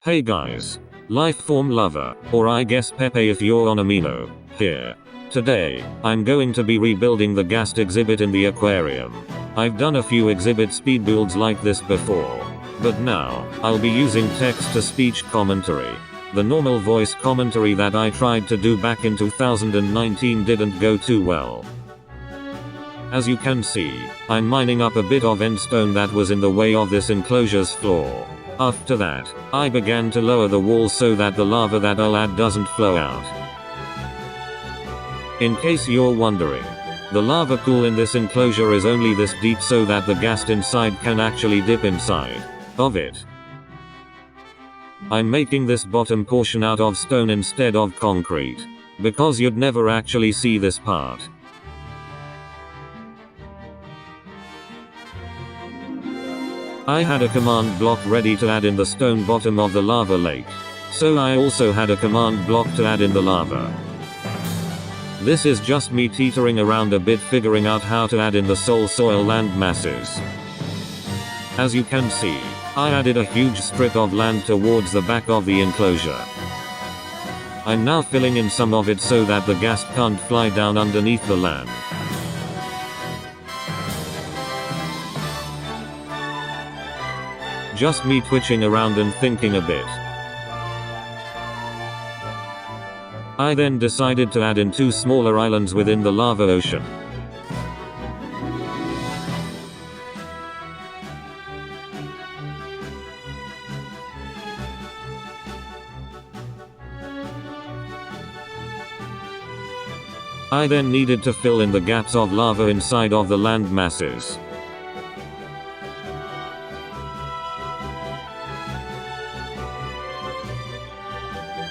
Hey guys. Lifeform lover, or I guess Pepe if you're on Amino, here. Today, I'm going to be rebuilding the Ghast exhibit in the aquarium. I've done a few exhibit speed builds like this before. But now, I'll be using text-to-speech commentary. The normal voice commentary that I tried to do back in 2019 didn't go too well. As you can see, I'm mining up a bit of endstone that was in the way of this enclosure's floor. After that, I began to lower the walls so that the lava that I'll add doesn't flow out. In case you're wondering, the lava pool in this enclosure is only this deep so that the Ghast inside can actually dip inside of it. I'm making this bottom portion out of stone instead of concrete, because you'd never actually see this part. I had a command block ready to add in the stone bottom of the lava lake, so I also had a command block to add in the lava. This is just me teetering around a bit figuring out how to add in the soil land masses. As you can see, I added a huge strip of land towards the back of the enclosure. I'm now filling in some of it so that the Ghast can't fly down underneath the land. Just me twitching around and thinking a bit. I then decided to add in 2 smaller islands within the lava ocean. I then needed to fill in the gaps of lava inside of the land masses.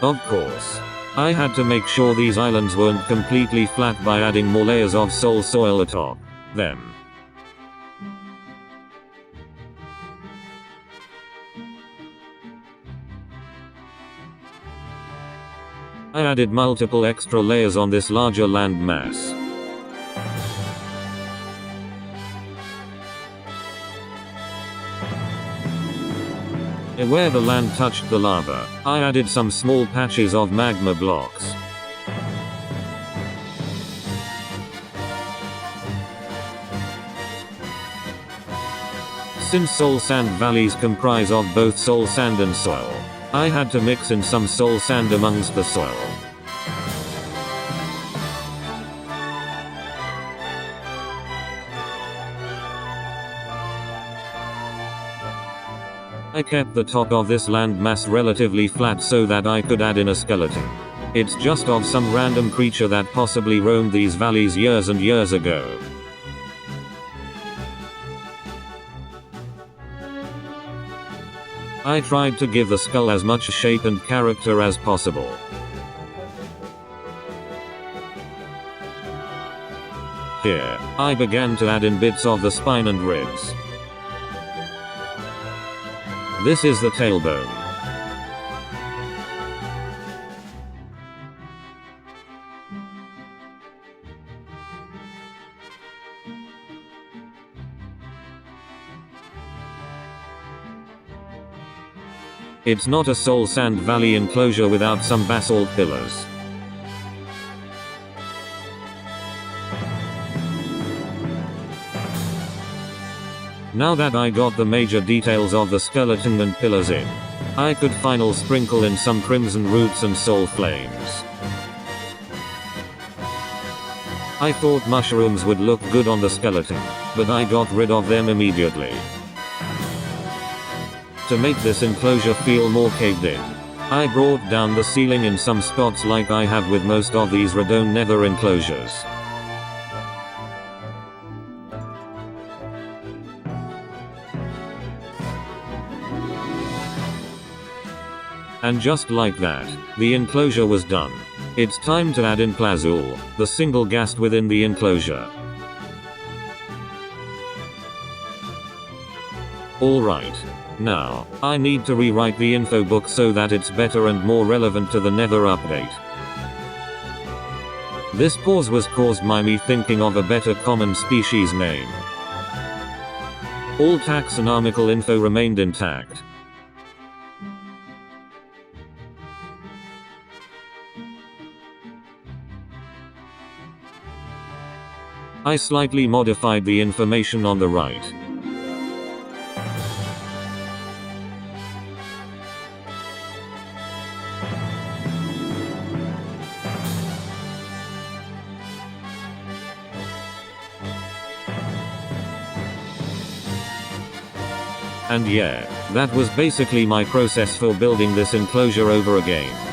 Of course, I had to make sure these islands weren't completely flat by adding more layers of soil atop them. I added multiple extra layers on this larger land mass. Where the land touched the lava, I added some small patches of magma blocks. Since soul sand valleys comprise of both soul sand and soil, I had to mix in some soul sand amongst the soil. I kept the top of this land mass relatively flat so that I could add in a skeleton. It's just of some random creature that possibly roamed these valleys years and years ago. I tried to give the skull as much shape and character as possible. Here, I began to add in bits of the spine and ribs. This is the tailbone. It's not a soul sand valley enclosure without some basalt pillars. Now that I got the major details of the skeleton and pillars in, I could finally sprinkle in some crimson roots and soul flames. I thought mushrooms would look good on the skeleton, but I got rid of them immediately. To make this enclosure feel more caved in, I brought down the ceiling in some spots like I have with most of these Redone nether enclosures. And just like that, the enclosure was done. It's time to add in Plazul, the single Ghast within the enclosure. Alright. Now, I need to rewrite the info book so that it's better and more relevant to the Nether update. This pause was caused by me thinking of a better common species name. All taxonomical info remained intact. I slightly modified the information on the right. And yeah, that was basically my process for building this enclosure over again.